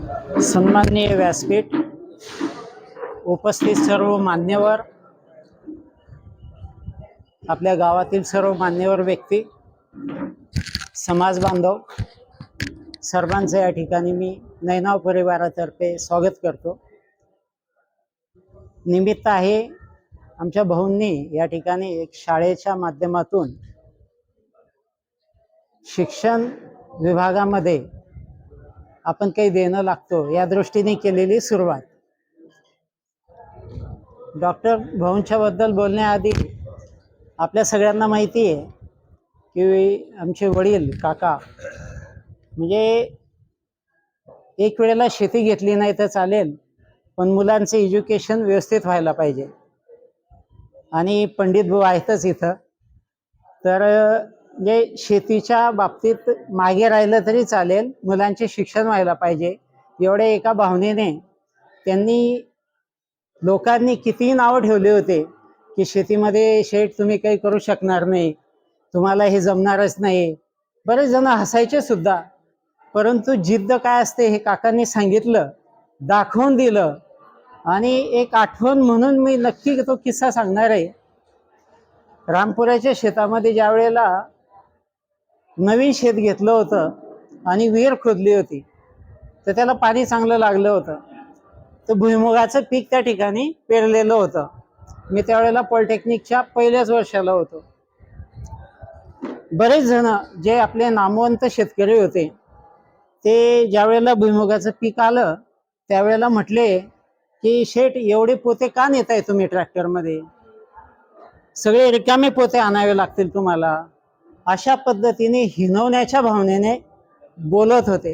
सन्माननीय व्यासपीठ, उपस्थित सर्व मान्यवर, आपल्या गावातील सर्व मान्यवर व्यक्ती, समाज बांधव सर्वांचे या ठिकाणी मी नैनाव परिवारातर्फे स्वागत करतो। निमित्त आहे आमच्या भाऊंनी या ठिकाणी एक शाळेच्या माध्यमातून शिक्षण विभागामध्ये आपण काही देणं लागतो या दृष्टीने केलेली सुरुवात। डॉक्टर भाऊंच्या बद्दल बोलण्याआधी आपल्या सगळ्यांना माहिती आहे की आमचे वडील काका म्हणजे एक वेळेला शेती घेतली नाही तर चालेल, पण मुलांचे एज्युकेशन व्यवस्थित व्हायला पाहिजे। आणि पंडित भाऊ आहेतच इथं, तर म्हणजे शेतीच्या बाबतीत मागे राहिलं तरी चालेल, मुलांचे शिक्षण व्हायला पाहिजे एवढ्या एका भावनेने त्यांनी लोकांनी किती नावं ठेवले होते की शेतीमध्ये शेठ तुम्ही काही करू शकणार नाही, तुम्हाला हे जमणारच नाही। बरेच जण हसायचे सुद्धा, परंतु जिद्द काय असते हे काकांनी सांगितलं, दाखवून दिलं। आणि एक आठवण म्हणून मी नक्की तो किस्सा सांगणार आहे। रामपुराच्या शेतामध्ये ज्या वेळेला नवीन शेत घेतलं होतं आणि विहीर खोदली होती, तर त्याला पाणी चांगलं लागलं होतं, तर भुईमुगाचं पीक त्या ठिकाणी पेरलेलं होतं। मी त्यावेळेला पॉलिटेक्निकच्या पहिल्याच वर्षाला होतो। बरेच जण जे आपले नामवंत शेतकरी होते ते ज्या वेळेला भुईमुगाचं पीक आलं त्यावेळेला म्हटले की शेठ एवढे पोते का नेताय तुम्ही ट्रॅक्टरमध्ये, सगळे रिकामे पोते आणावे लागतील तुम्हाला, अशा पद्धतीने हिनवण्याच्या भावनेने बोलत होते।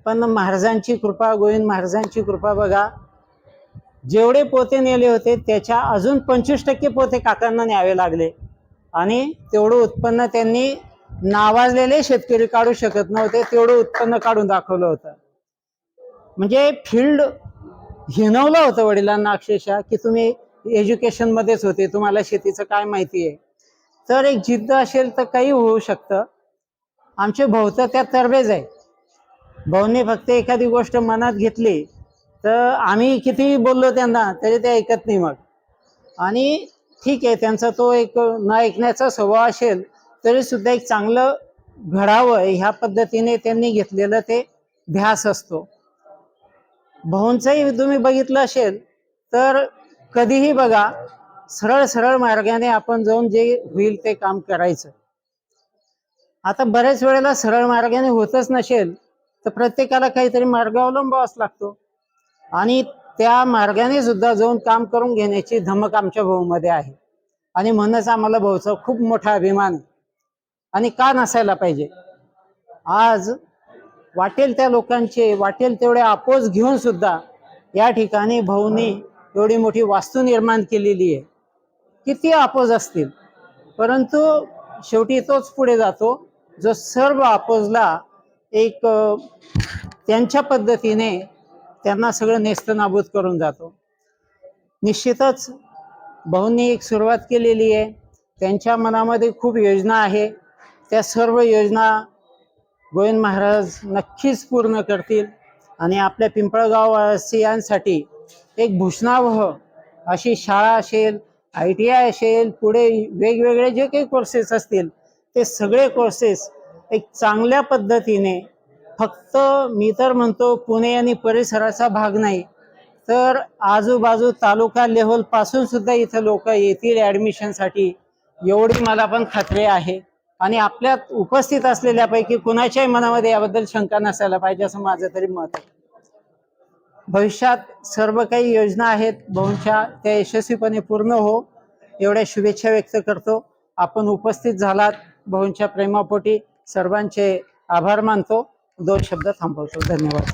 पण महाराजांची कृपा, गोविंद महाराजांची कृपा बघा, जेवढे पोते नेले होते त्याच्या अजून 25% पोते काकांना न्यावे लागले आणि तेवढं उत्पन्न त्यांनी नावाजलेले शेतकरी काढू शकत नव्हते, तेवढं उत्पन्न काढून दाखवलं होतं। म्हणजे फील्ड हिनवलं होतं वडिलांना अक्षरशः की तुम्ही एज्युकेशन मध्येच होते, तुम्हाला शेतीचं काय माहिती आहे। तर एक जिद्द असेल तर काही होऊ शकतं। आमचे भाऊ तर त्या तरबेज आहे। भाऊंनी फक्त एखादी गोष्ट मनात घेतली तर आम्ही किती बोललो त्यांना तरी ते ऐकत नाही मग। आणि ठीक आहे, त्यांचा तो एक न ऐकण्याचा स्वभाव असेल तरी सुद्धा एक चांगलं घडावं ह्या पद्धतीने त्यांनी घेतलेलं ते ध्यास असतो। भाऊंचंही तुम्ही बघितलं असेल तर कधीही बघा, सरळ सरळ मार्गाने आपण जाऊन जे होईल ते काम करायचं। आता बऱ्याच वेळेला सरळ मार्गाने होतच नसेल तर प्रत्येकाला काहीतरी मार्ग अवलंबावाच लागतो आणि त्या मार्गाने सुद्धा जाऊन काम करून घेण्याची धमक आमच्या भाऊमध्ये आहे। आणि म्हणूनच आम्हाला भाऊचा खूप मोठा अभिमान आहे। आणि का नसायला पाहिजे, आज वाटेल त्या लोकांचे वाटेल तेवढे अपोज घेऊन सुद्धा या ठिकाणी भाऊनी एवढी मोठी वास्तू निर्माण केलेली आहे। किती अपोज असतील परंतु शेवटी तोच पुढे जातो जो सर्व अपोजला एक त्यांच्या पद्धतीने त्यांना सगळं नेस्तनाबूत करून जातो। निश्चितच भाऊंनी एक सुरुवात केलेली आहे, त्यांच्या मनामध्ये खूप योजना आहे, त्या सर्व योजना गोविंद महाराज नक्कीच पूर्ण करतील आणि आपल्या पिंपळगाव वासियांसाठी एक भूषणावह अशी शाळा असेल, ITI असेल, पुढे वेगवेगळे जे काही कोर्सेस असतील ते सगळे कोर्सेस एक चांगल्या पद्धतीने, फक्त मी तर म्हणतो पुणे आणि परिसराचा भाग नाही तर आजूबाजू तालुका लेव्हल पासून सुद्धा इथं लोक येतील ॲडमिशनसाठी एवढी मला पण खात्री आहे। आणि आपल्यात उपस्थित असलेल्यापैकी कुणाच्याही मनामध्ये याबद्दल शंका नसायला पाहिजे असं माझं तरी मत आहे। भविष्यात सर्व काही योजना आहेत भाऊंच्या, त्या यशस्वीपणे पूर्ण हो एवढ्या शुभेच्छा व्यक्त करतो। आपण उपस्थित झालात भाऊंच्या प्रेमापोटी सर्वांचे आभार मानतो। 2 शब्द थांबवतो। धन्यवाद।